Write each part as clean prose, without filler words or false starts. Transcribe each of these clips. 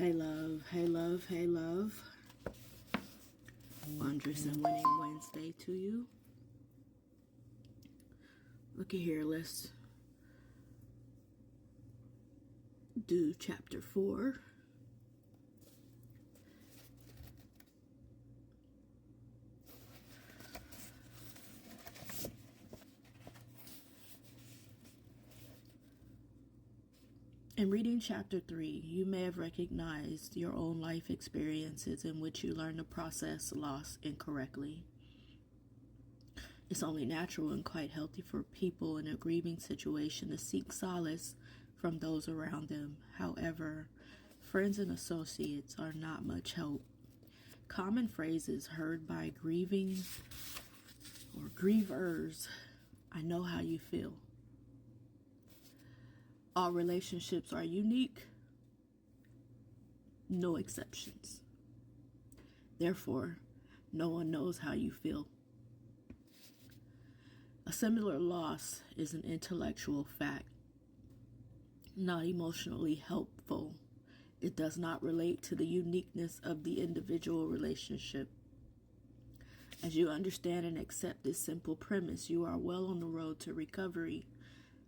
Hey love, hey love, hey love. Wondrous and winning Wednesday to you. Looky here, let's do chapter 4. In reading chapter 3, you may have recognized your own life experiences in which you learn to process loss incorrectly. It's only natural and quite healthy for people in a grieving situation to seek solace from those around them. However, friends and associates are not much help. Common phrases heard by grieving or grievers: I know how you feel. All relationships are unique, no exceptions. Therefore, no one knows how you feel. A similar loss is an intellectual fact, not emotionally helpful. It does not relate to the uniqueness of the individual relationship. As you understand and accept this simple premise, you are well on the road to recovery.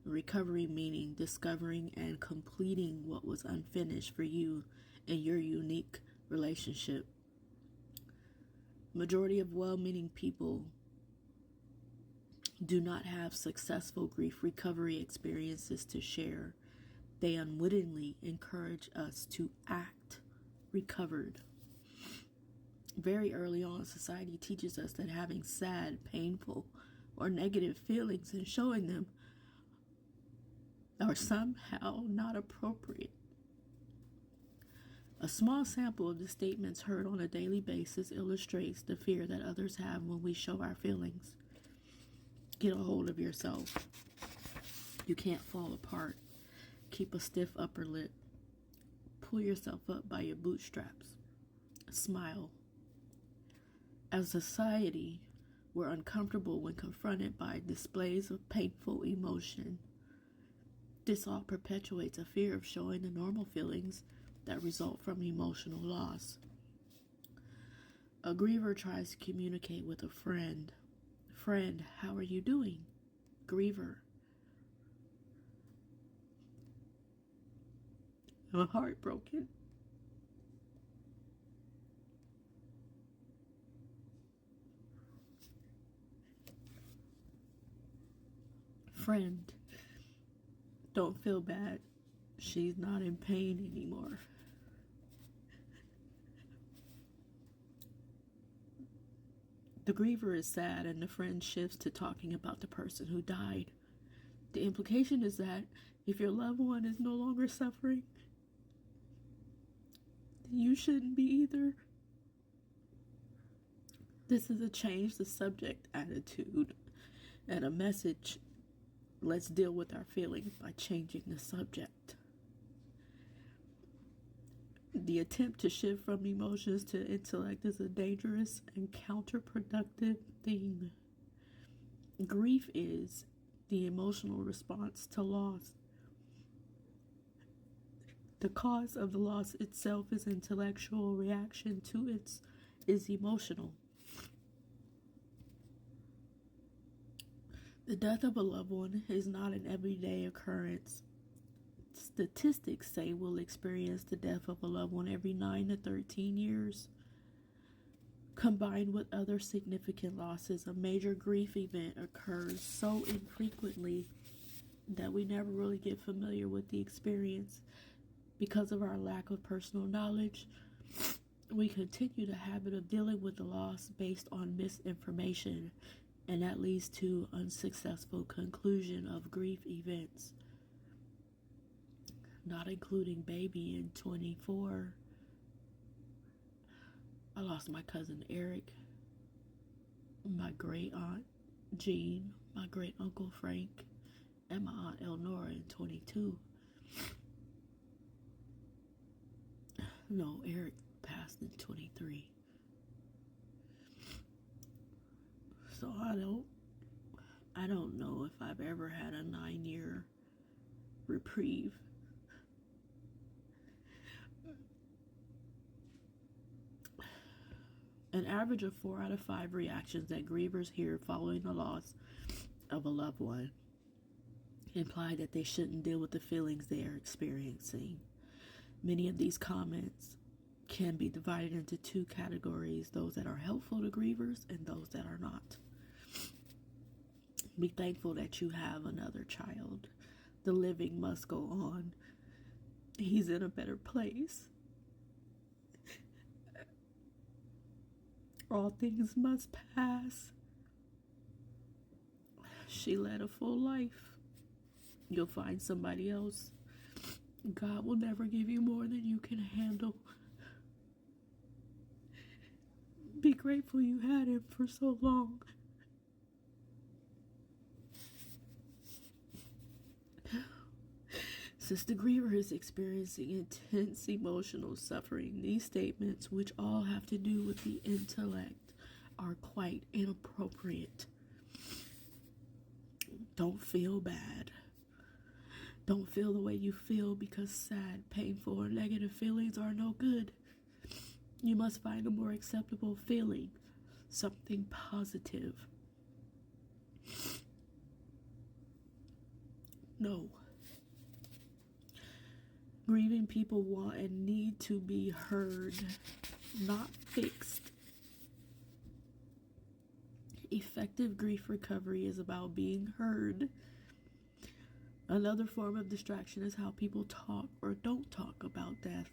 Recovery meaning discovering and completing what was unfinished for you in your unique relationship. Majority of well-meaning people do not have successful grief recovery experiences to share. They unwittingly encourage us to act recovered. Very early on, society teaches us that having sad, painful, or negative feelings and showing them are somehow not appropriate. A small sample of the statements heard on a daily basis illustrates the fear that others have when we show our feelings. Get a hold of yourself. You can't fall apart. Keep a stiff upper lip. Pull yourself up by your bootstraps. Smile. As a society, we're uncomfortable when confronted by displays of painful emotion. This all perpetuates a fear of showing the normal feelings that result from emotional loss. A griever tries to communicate with a friend. Friend, how are you doing? Griever: I'm heartbroken. Friend: don't feel bad. She's not in pain anymore. The griever is sad and the friend shifts to talking about the person who died. The implication is that if your loved one is no longer suffering, then you shouldn't be either. This is a change the subject attitude and a message: let's deal with our feelings by changing the subject. The attempt to shift from emotions to intellect is a dangerous and counterproductive thing. Grief is the emotional response to loss. The cause of the loss itself is intellectual. Reaction to it is emotional. The death of a loved one is not an everyday occurrence. Statistics say we'll experience the death of a loved one every 9 to 13 years. Combined with other significant losses, a major grief event occurs so infrequently that we never really get familiar with the experience. Because of our lack of personal knowledge, we continue the habit of dealing with the loss based on misinformation, and that leads to unsuccessful conclusion of grief events. Not including baby in 24. I lost my cousin Eric, my great aunt Jean, my great uncle Frank, and my aunt Elnora in 22. No, Eric passed in 23. So I don't know if I've ever had a 9-year reprieve. An average of 4 out of 5 reactions that grievers hear following the loss of a loved one imply that they shouldn't deal with the feelings they are experiencing. Many of these comments can be divided into 2 categories: those that are helpful to grievers and those that are not. Be thankful that you have another child. The living must go on. He's in a better place. All things must pass. She led a full life. You'll find somebody else. God will never give you more than you can handle. Be grateful you had him for so long. Since the griever is experiencing intense emotional suffering, these statements, which all have to do with the intellect, are quite inappropriate. Don't feel bad. Don't feel the way you feel because sad, painful, or negative feelings are no good. You must find a more acceptable feeling, something positive. No. Grieving people want and need to be heard, not fixed. Effective grief recovery is about being heard. Another form of distraction is how people talk or don't talk about death.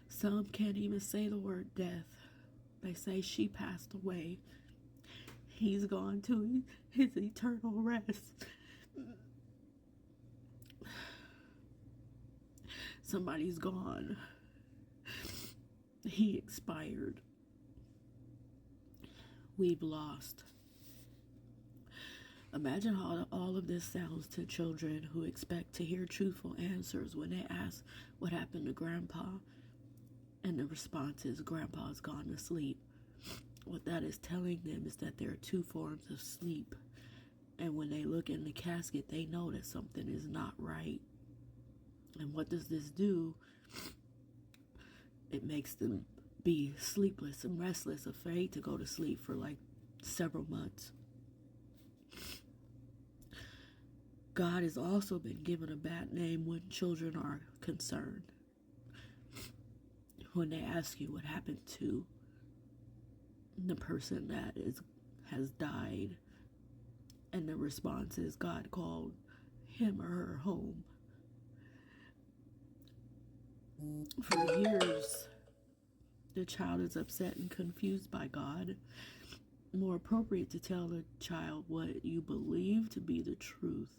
Some can't even say the word death. They say she passed away. He's gone to his eternal rest. Somebody's gone. He expired. We've lost. Imagine how all of this sounds to children who expect to hear truthful answers when they ask what happened to Grandpa, and the response is, Grandpa's gone to sleep. What that is telling them is that there are 2 forms of sleep, and when they look in the casket, they know that something is not right. And what does this do? It makes them be sleepless and restless, afraid to go to sleep for like several months. God has also been given a bad name when children are concerned. When they ask you what happened to the person that has died, and the response is God called him or her home. For years, the child is upset and confused by God. More appropriate to tell the child what you believe to be the truth.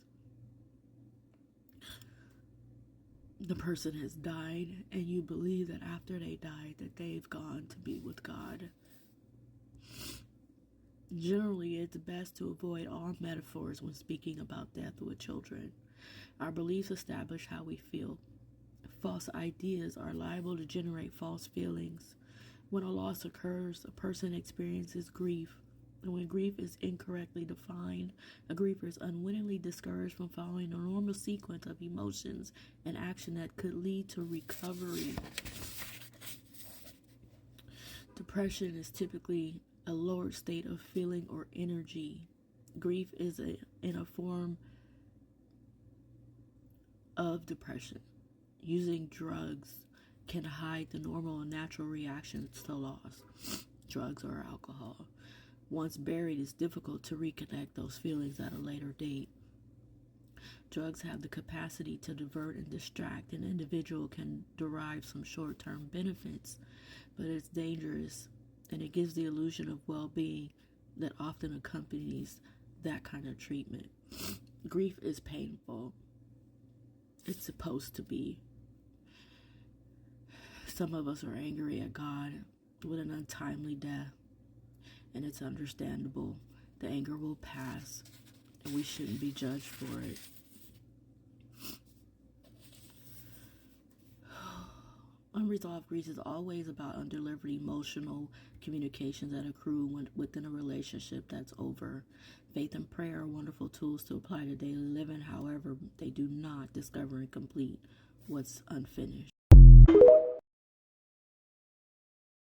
The person has died, and you believe that after they died, that they've gone to be with God. Generally, it's best to avoid all metaphors when speaking about death with children. Our beliefs establish how we feel. False ideas are liable to generate false feelings. When a loss occurs, a person experiences grief. And when grief is incorrectly defined, a griever is unwittingly discouraged from following a normal sequence of emotions and action that could lead to recovery. Depression is typically a lower state of feeling or energy. Grief is in a form of depression. Using drugs can hide the normal and natural reactions to loss. Drugs or alcohol. Once buried, it's difficult to reconnect those feelings at a later date. Drugs have the capacity to divert and distract. An individual can derive some short-term benefits, but it's dangerous, and it gives the illusion of well-being that often accompanies that kind of treatment. Grief is painful. It's supposed to be. Some of us are angry at God with an untimely death, and it's understandable. The anger will pass, and we shouldn't be judged for it. Unresolved grief is always about undelivered emotional communications that accrue within a relationship that's over. Faith and prayer are wonderful tools to apply to daily living. However, they do not discover and complete what's unfinished.